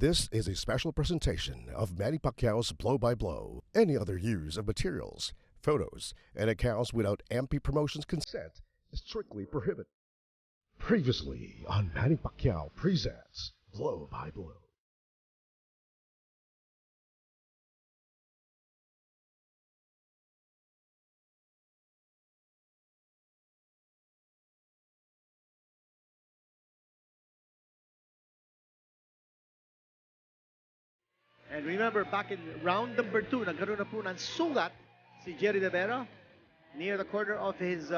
This is a special presentation of Manny Pacquiao's Blow by Blow. Any other use of materials, photos, and accounts without MP Promotions' consent is strictly prohibited. Previously on Manny Pacquiao presents Blow by Blow. And remember, back in round number 2, nagkaroon na po ng sugat si Jerry Rivera near the corner of his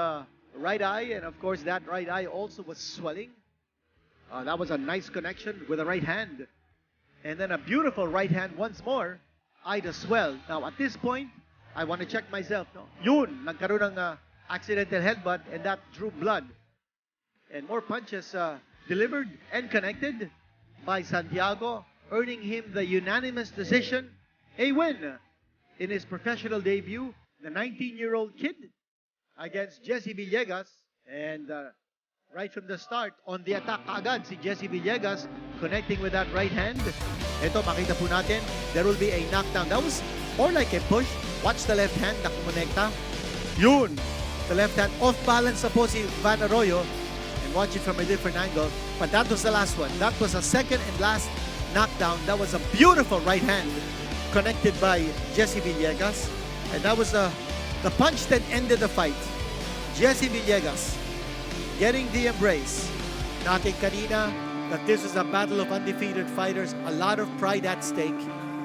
right eye. And of course, that right eye also was swelling. That was a nice connection with the right hand. And then a beautiful right hand once more. Eye to swell. Now, at this point, I want to check myself. No? Yun, nagkaroon ng accidental headbutt and that drew blood. And more punches delivered and connected by Santiago, earning him the unanimous decision, a win in his professional debut, the 19-year-old kid against Jesse Villegas. And right from the start, on the attack agad si Jesse Villegas, connecting with that right hand. Ito, makita po natin, there will be a knockdown. That was more like a push. Watch the left hand, nakamonekta. Yun! The left hand, off balance na po si Van Arroyo. And watch it from a different angle. But that was the last one. That was a second and last knockdown. That was a beautiful right hand connected by Jesse Villegas. And that was the punch that ended the fight. Jesse Villegas getting the embrace. Natin kanina that this was a battle of undefeated fighters. A lot of pride at stake.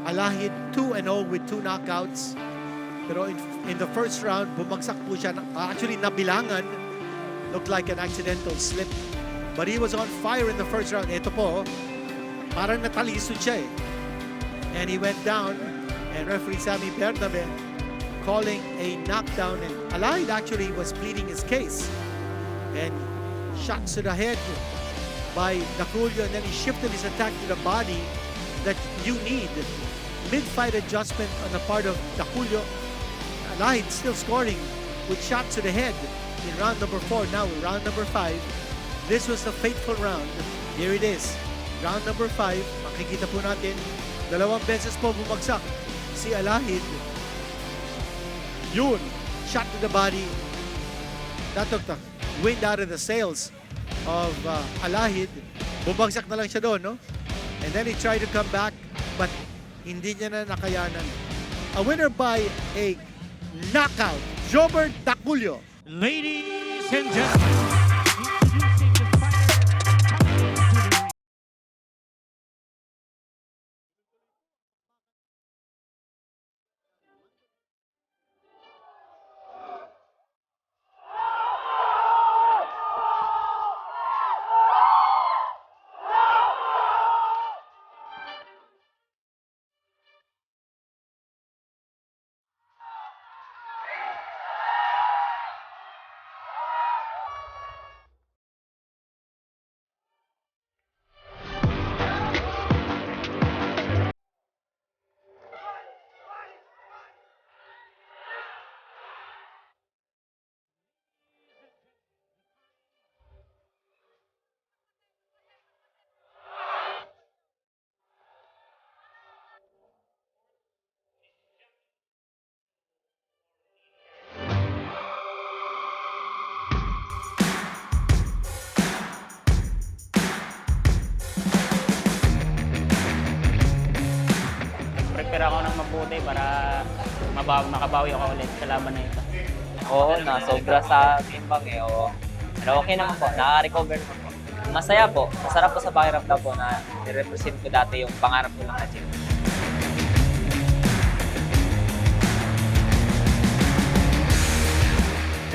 Alahid 2-0 with 2 knockouts. Pero in the first round, bumagsak po siya. Actually, nabilangan. Looked like an accidental slip. But he was on fire in the first round. Ito po, parang natalisod siya eh. And he went down, and referee Sammy Bernabe calling a knockdown. And Alahid actually was pleading his case. And shots to the head by Daculio, and then he shifted his attack to the body that you need. Mid-fight adjustment on the part of Daculio. Alahid still scoring with shots to the head in round number 4. Now in round number 5, this was the fateful round. Here it is. Round number 5, makikita po natin, dalawang beses po bumagsak si Alahid. Yun, shot to the body. That took the wind out of the sails of Alahid. Bumagsak na lang siya doon, no? And then he tried to come back, but hindi niya na nakayanan. A winner by a knockout, Jobert Daculio. Ladies and gentlemen, prepare ako ng mabuti para makabawi ako ulit sa laban na ito. Oo, sobra sa timbang eh. Oo. Pero okay naman po, nakaka-recover naman po. Masaya po, masarap po sa pakiramdam po na i-represent ko dati yung pangarap ko lang na-achieve.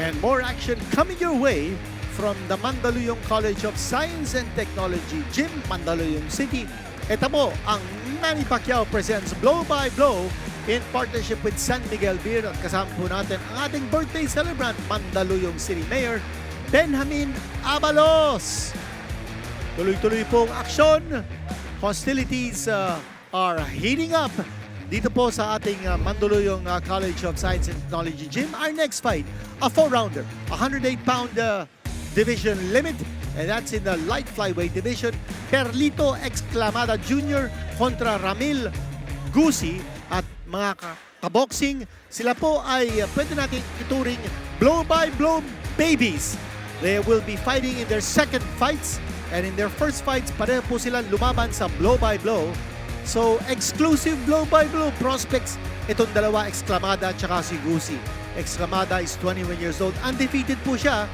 And more action coming your way from the Mandaluyong College of Science and Technology, Gym, Mandaluyong City. Ito po ang Manny Pacquiao presents Blow by Blow in partnership with San Miguel Beer. At kasama po natin ang ating birthday celebrant, Mandaluyong City Mayor, Benjamin Abalos. Tuloy-tuloy pong aksyon. Hostilities are heating up dito po sa ating Mandaluyong College of Science and Technology Gym. Our next fight, a 4-rounder, 108-pound division limit. and that's in the light flyweight division. Perlito Exclamada Jr. kontra Ramil Gusi. At mga kaboxing, sila po ay pwede natin ituring blow-by-blow babies. They will be fighting in their second fights, and in their first fights, pareho po sila lumaban sa blow-by-blow. So, exclusive blow-by-blow prospects itong dalawa, Exclamada at saka si Gusi. Exclamada is 21 years old. Undefeated po siya,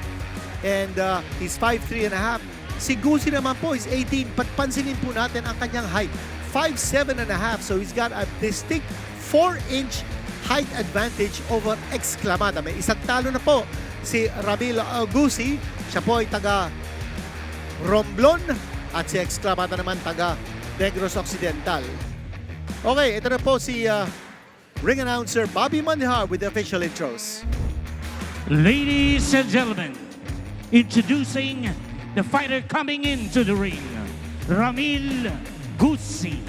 and he's 5'3 and a half. Si Gusi naman po is 18. Pansinin po natin ang kanyang height. 5'7 and a half. So, he's got a distinct 4-inch height advantage over Exclamada. May isang talo na po si Ramil Gusi. Siya po ay taga Romblon at si Exclamada naman taga Negros Occidental. Okay, ito na po si ring announcer Bobby Manhar with the official intros. Ladies and gentlemen, introducing the fighter coming into the ring, Ramil Gusi.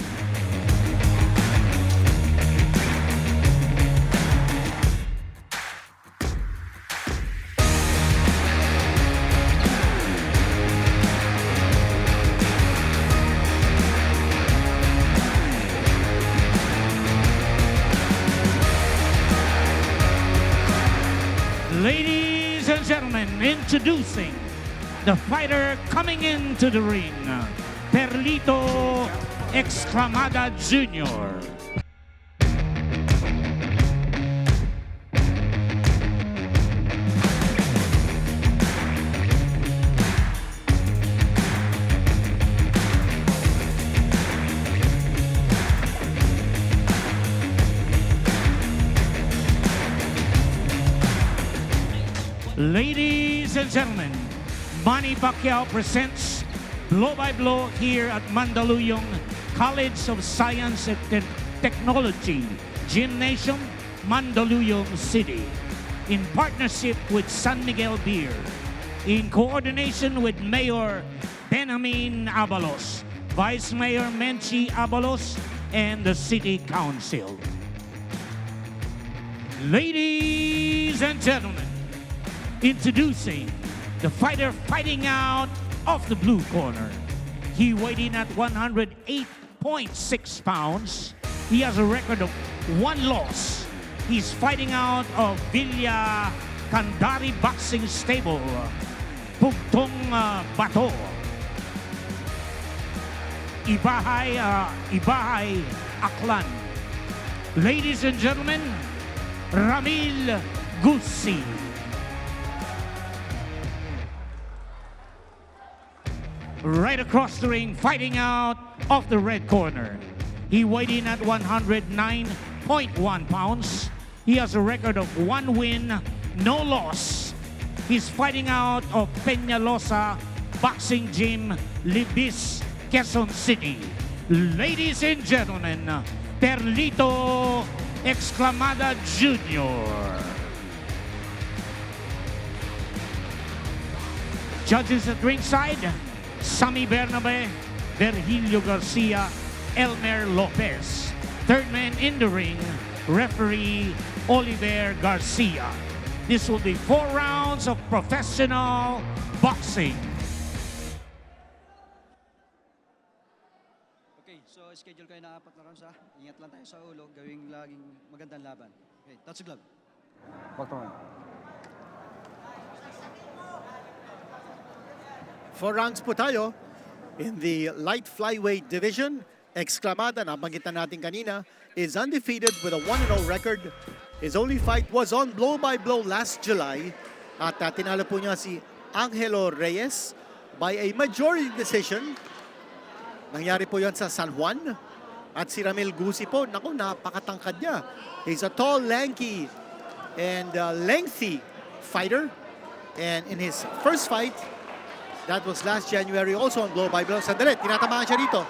Ladies and gentlemen, introducing the fighter coming into the ring, Perlito Exclamada Jr. Ladies and gentlemen, Manny Pacquiao presents Blow by Blow here at Mandaluyong College of Science and Technology Gymnasium, Mandaluyong City, in partnership with San Miguel Beer, in coordination with Mayor Benjamin Abalos, Vice Mayor Menchi Abalos, and the City Council. Ladies and gentlemen, introducing the fighter fighting out of the blue corner. He weighed in at 108.6 pounds. He has a record of 1 loss. He's fighting out of Villa Kandari Boxing Stable, Pugtong Bato, Ibahay, Aklan. Ladies and gentlemen, Ramil Gusi. Right across the ring, fighting out of the red corner. He weighed in at 109.1 pounds. He has a record of 1 win, no loss. He's fighting out of Peñalosa Boxing Gym, Libis, Quezon City. Ladies and gentlemen, Perlito Exclamada Jr. Judges at ringside, Sammy Bernabe, Virgilio Garcia, Elmer Lopez. Third man in the ring, referee Oliver Garcia. This will be 4 rounds of professional boxing. Okay, so schedule kayo na 4 na rounds ha. Ingat lang tayo sa ulo, gawing laging magandang laban. Okay, touch the glove. Bakbakan. 4 rounds po tayo in the light flyweight division. Exclamada, nabanggit na natin kanina, is undefeated with a 1-0 record. His only fight was on blow-by-blow last July. At tinalo po niya si Angelo Reyes by a majority decision. Nangyari po yan sa San Juan. At si Ramil Gusi po, naku, napakatangkad niya. He's a tall, lanky, and lengthy fighter. And in his first fight, that was last January, also on blow-by-blow. Sandali, tinatamaan siya dito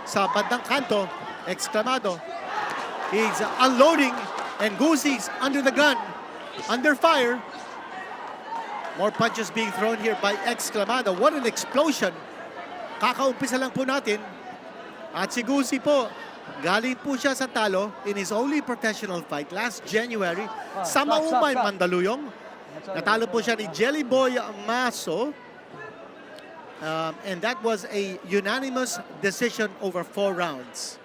sa bandang kanto. Exclamado. He's unloading, and Gusi's under the gun, under fire. More punches being thrown here by Exclamado. What an explosion. Kakaumpisa lang po natin. At si Gusi po, galing po siya sa talo in his only professional fight last January sa Maumay, Mandaluyong. Natalo po siya ni Jelly Boy Maso. And that was a unanimous decision over 4 rounds.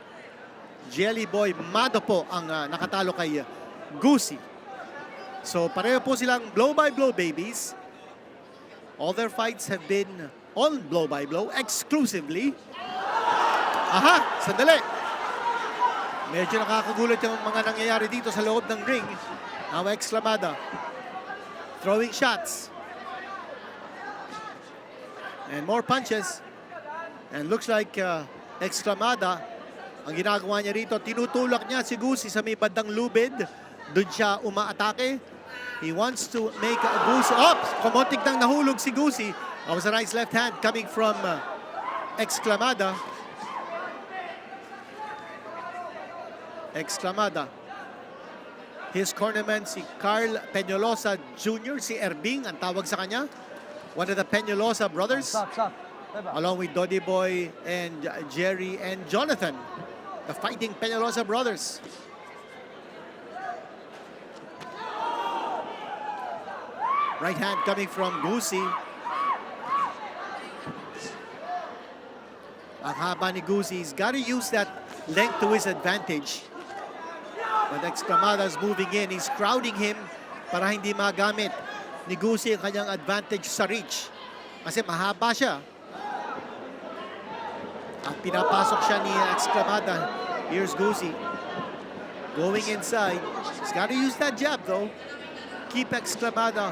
Jelly Boy Mado po ang nakatalo kay Gusi. So pareho po silang blow-by-blow babies. All their fights have been on blow-by-blow exclusively. Aha! Sandali! Medyo nakakagulat yung mga nangyayari dito sa loob ng ring. Now Exclamada throwing shots. And more punches. And looks like Exclamada, ang ginagawa niya rito, tinutulak niya si Gusi sa may bandang lubid. Doon siya umaatake. He wants to make a Gusi. Kumontik nang nahulog si Gusi. That was a nice left hand coming from Exclamada. Exclamada. His cornerman si Carl Peñalosa Jr., si Erbing, ang tawag sa kanya. One of the Peñalosa brothers. Along with Dodi Boy and Jerry and Jonathan. The fighting Peñalosa brothers. Right hand coming from Gusi. Ang haba ni Gusi. He's got to use that length to his advantage. But Exclamada's moving in. He's crowding him para hindi magamit ni Gusi ang kanyang advantage sa reach. Kasi mahaba siya. At pinapasok siya ni Exclamada. Here's Gusi. Going inside. He's got to use that jab though. Keep Exclamada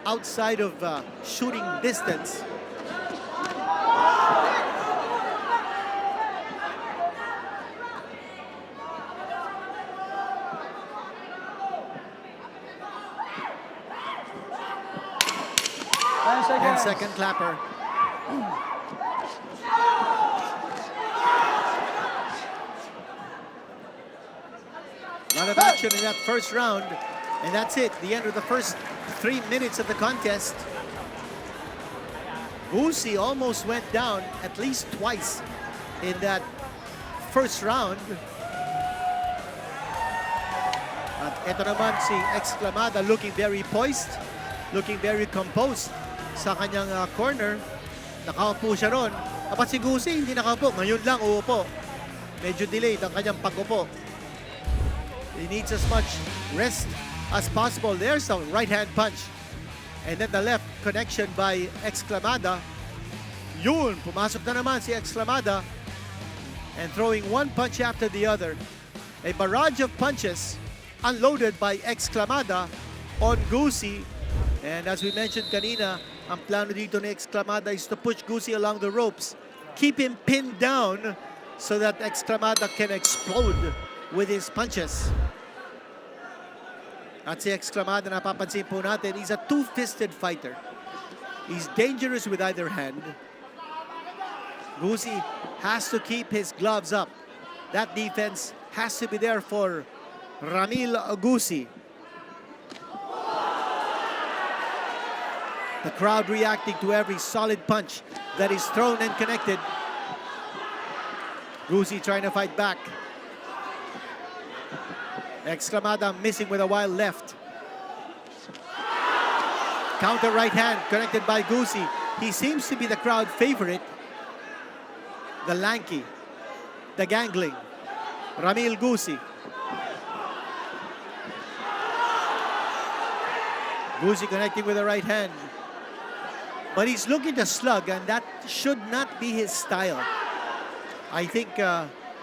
outside of shooting distance. And second clapper. A lot of action in that first round. And that's it. The end of the first 3 minutes of the contest. Gusi almost went down at least twice in that first round. At ito naman si Exclamada looking very poised, looking very composed sa kanyang corner. Nakaupo siya ron. Dapat si Gusi hindi nakaupo. Ngayon lang uupo. Medyo delayed ang kanyang pag-upo. He needs as much rest as possible. There's the right hand punch. And then the left connection by Exclamada. Yun, pumasok na naman si Exclamada. And throwing one punch after the other. A barrage of punches unloaded by Exclamada on Gusi. And as we mentioned kanina, ang plano dito ni Exclamada is to push Gusi along the ropes. Keep him pinned down so that Exclamada can explode with his punches. At si Exclamada, napapansin po natin, he's a two-fisted fighter. He's dangerous with either hand. Gusi has to keep his gloves up. That defense has to be there for Ramil Gusi. The crowd reacting to every solid punch that is thrown and connected. Gusi trying to fight back. Exclamada missing with a wild left. Counter right hand connected by Gusi. He seems to be the crowd favorite. The lanky, the gangling, Ramil Gusi. Gusi connecting with the right hand. But he's looking to slug, and that should not be his style. I think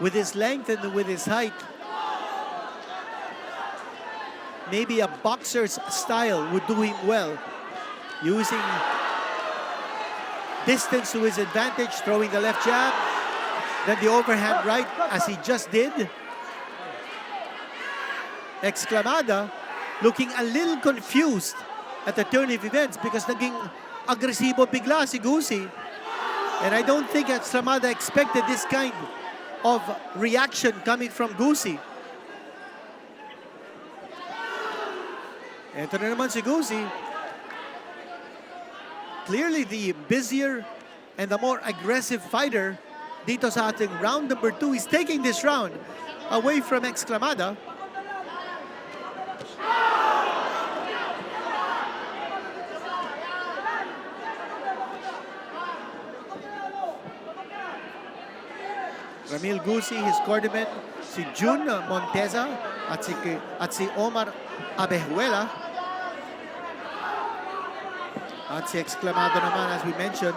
with his length and with his height, maybe a boxer's style would do him well. Using distance to his advantage, throwing the left jab, then the overhand right, as he just did. Exclamada looking a little confused at the turn of events because naging agresibo bigla si Gusi. And I don't think Exclamada expected this kind of reaction coming from Gusi. Ito na naman si Gusi. Clearly the busier and the more aggressive fighter dito sa ating round number 2 is taking this round away from Exclamada. Ramil Gusi, his cornermen, si Jun Monteza at si Omar Abejuela. At si Exclamado naman, as we mentioned,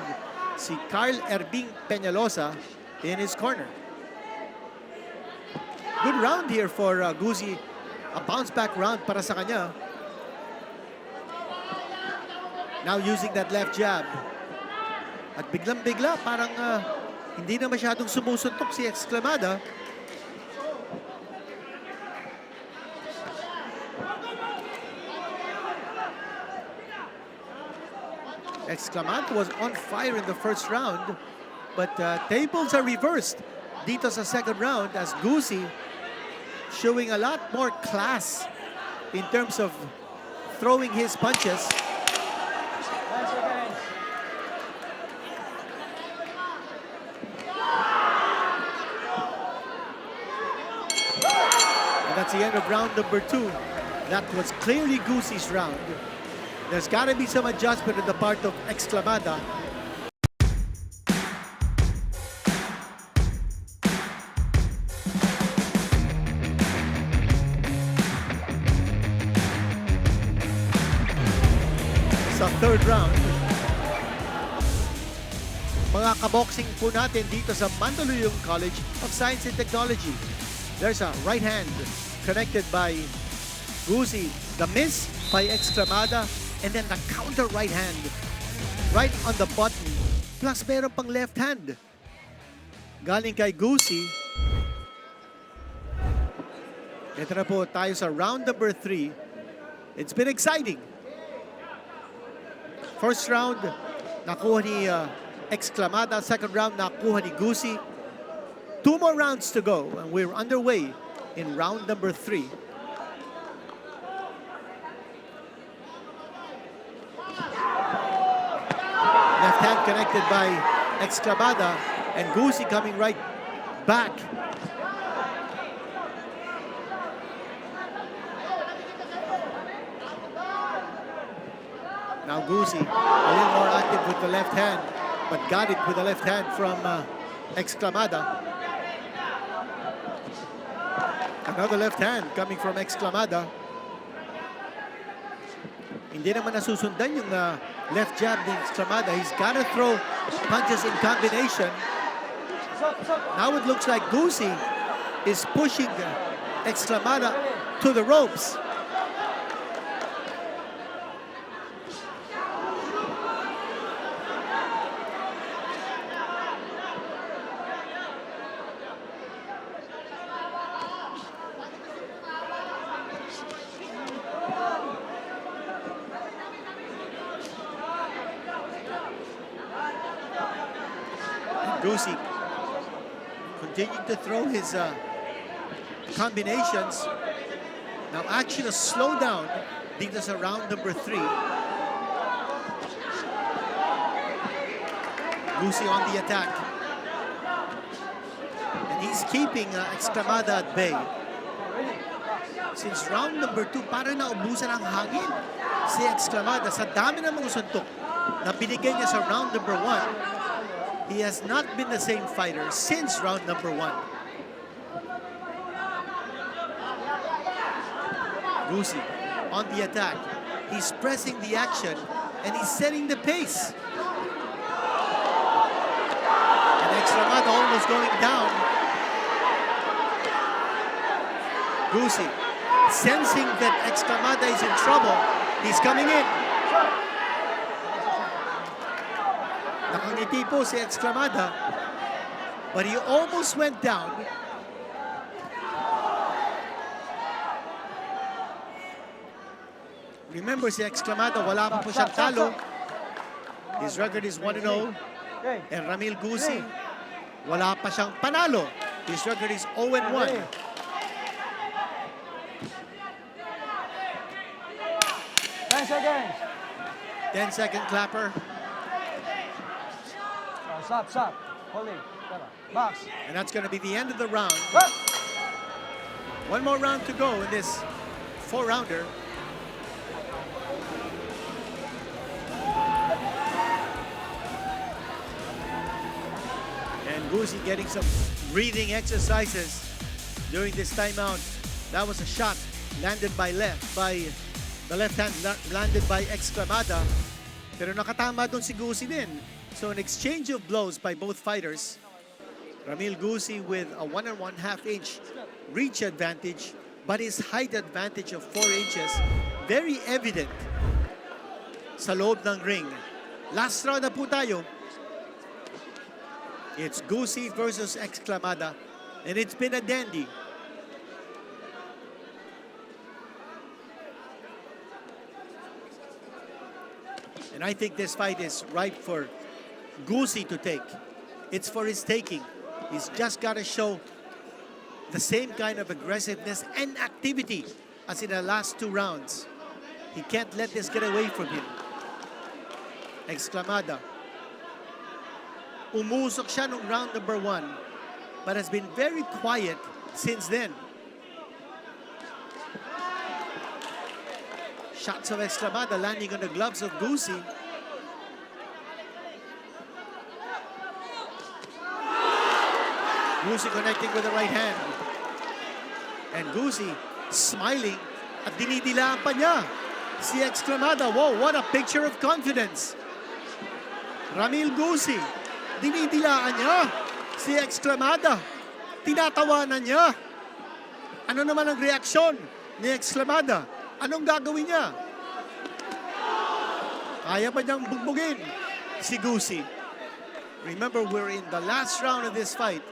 si Carl Erbing Peñalosa in his corner. Good round here for Gusi. A bounce-back round para sa kanya. Now using that left jab. At biglang-bigla, parang hindi na masyadong sumusuntok si Exclamada. Exclamada was on fire in the first round, but tables are reversed dito sa second round as Gusi showing a lot more class in terms of throwing his punches. And that's the end of round number 2. That was clearly Gusi's round. There's got to be some adjustment on the part of Exclamada. Sa third round, mga kaboxing po natin dito sa Mandaluyong College of Science and Technology. There's a right hand connected by Gusi, the miss by Exclamada, and then the counter right hand right on the button, plus meron pang left hand galing kay Gusi. Ito na po tayo sa round number 3. It's been exciting. First round, nakuha ni Exclamada. Second round, nakuha ni Gusi. 2 more rounds to go, and we're underway in round number 3. Left hand connected by Exclamada, and Gusi coming right back. Now Gusi, a little more active with the left hand, but got it with the left hand from Exclamada. Another left hand coming from Exclamada. Hindi naman nasusundan yung left jab ni Exclamada. He's got to throw punches in combination. Now it looks like Gusi is pushing Exclamada to the ropes. Gusi continuing to throw his combinations. Now action is slow down dito sa round number 3. Gusi on the attack. And he's keeping Exclamada at bay. Since round number 2, parang naubusan ang hangin si Exclamada sa dami ng mga suntok na binigay niya sa round number 1. He has not been the same fighter since round number 1. Gusi on the attack. He's pressing the action and he's setting the pace. And Exclamada almost going down. Gusi sensing that Exclamada is in trouble. He's coming in. Nakangiti po si Exclamada, but he almost went down. Remember, si Exclamada, wala pa po siyang talo. His record is 1-0. And Ramil Gusi, wala pa siyang panalo. His record is 0-1. 10 seconds. 10-second clapper. Stop. Holding. Box. And that's going to be the end of the round. Up. One more round to go in this 4-rounder. And Gusi getting some breathing exercises during this timeout. That was a shot landed by the left hand, landed by Exclamada. Pero nakatama doon si Gusi din. So an exchange of blows by both fighters. Ramil Gusi with a 1 1/2 inch reach advantage, but his height advantage of 4 inches, very evident sa loob ng ring. Last round na po tayo. It's Gusi versus Exclamada, and it's been a dandy. And I think this fight is ripe for Gusi to take. It's for his taking. He's just got to show the same kind of aggressiveness and activity as in the last 2 rounds. He can't let this get away from him. Exclamada. Umusok siya nung round number 1, but has been very quiet since then. Shots of Exclamada landing on the gloves of Gusi. Gusi connecting with the right hand. And Gusi smiling at dinidilaan pa niya si Exclamada. Whoa, what a picture of confidence. Ramil Gusi, dinidilaan niya si Exclamada. Tinatawanan niya. Ano naman ang reaksyon ni Exclamada? Anong gagawin niya? Kaya ba niyang bugbugin si Gusi? Remember, we're in the last round of this fight.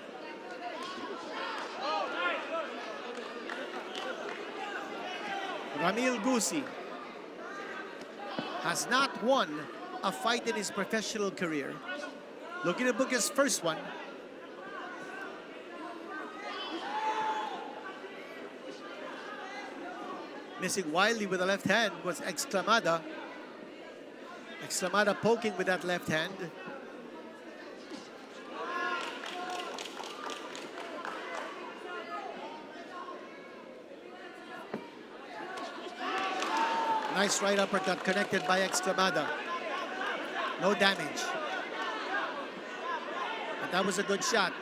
Ramil Gusi has not won a fight in his professional career. Looking to book his first one. Missing wildly with the left hand was Exclamada. Exclamada poking with that left hand. Nice right uppercut connected by Exclamada. No damage. But that was a good shot.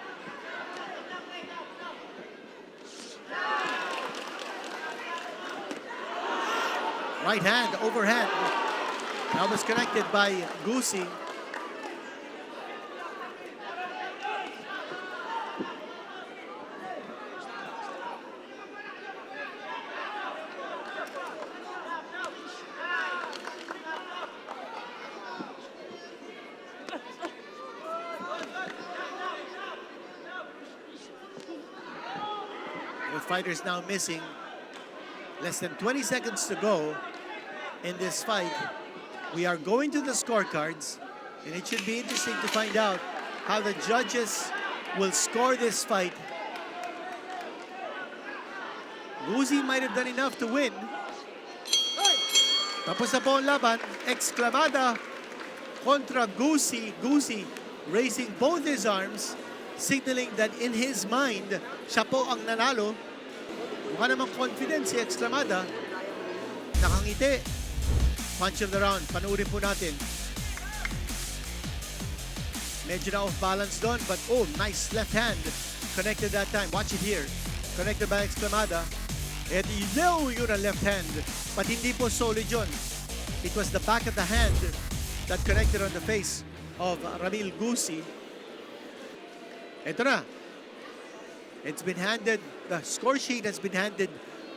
Right hand, overhand. That was connected by Gusi. The fighters now missing. Less than 20 seconds to go in this fight. We are going to the scorecards, and it should be interesting to find out how the judges will score this fight. Gusi might have done enough to win. Tapos na po ang laban. Exclamada kontra Gusi. Gusi raising both his arms, signaling that in his mind, siya po ang nanalo. Mukha namang confident si Exclamada. Nakangiti. Punch of the round. Panuurin po natin. Medyo na off balance doon, but oh, nice left hand. Connected that time. Watch it here. Connected by Exclamada. At ilaw yun ang left hand. But hindi po solid yun. It was the back of the hand that connected on the face of Ramil Gusi. Ito na. It's been handed, the score sheet has been handed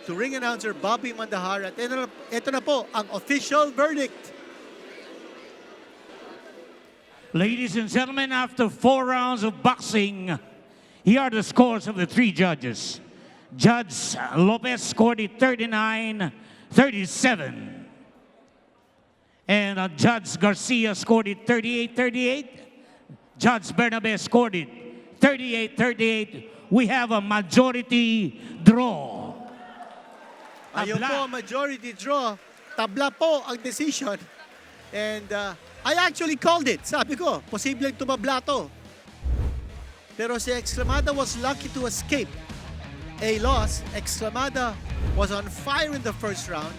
to ring announcer Bobby Mandahar. At ito na po ang official verdict. Ladies and gentlemen, after 4 rounds of boxing, here are the scores of the 3 judges. Judge Lopez scored it 39-37. And Judge Garcia scored it 38-38. Judge Bernabe scored it 38-38. We have a majority draw. Ayun po, majority draw. Tabla po ang decision. And I actually called it. Sabi ko, posibleng tumabla to. Pero si Exclamada was lucky to escape a loss. Exclamada was on fire in the first round.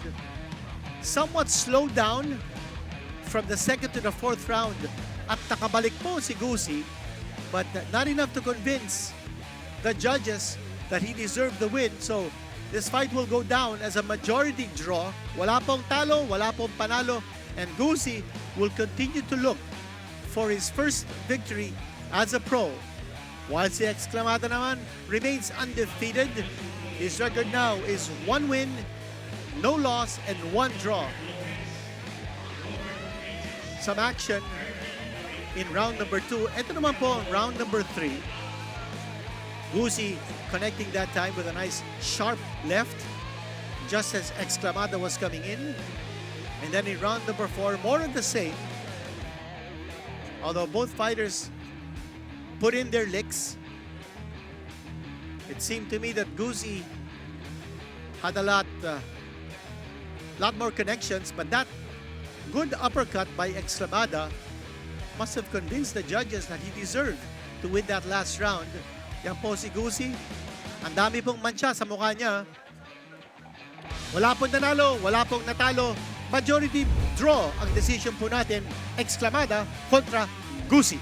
Somewhat slowed down from the second to the fourth round. At nakabalik po si Gusi, but not enough to convince the judges that he deserved the win. So this fight will go down as a majority draw. Wala pong talo, wala pong panalo, and Gusi will continue to look for his first victory as a pro. While si Exclamada naman remains undefeated, his record now is 1 win, no loss, and 1 draw. Some action in round number 2. Ito naman po ang round number 3. Gusi connecting that time with a nice sharp left just as Exclamada was coming in. And then in round number 4, more of the same. Although both fighters put in their licks, it seemed to me that Gusi had a lot more connections, but that good uppercut by Exclamada must have convinced the judges that he deserved to win that last round. Yan po si Gusi. Ang dami pong mancha sa mukha niya. Wala pong nanalo, wala pong natalo. Majority draw ang decision po natin. Exclamada kontra Gusi.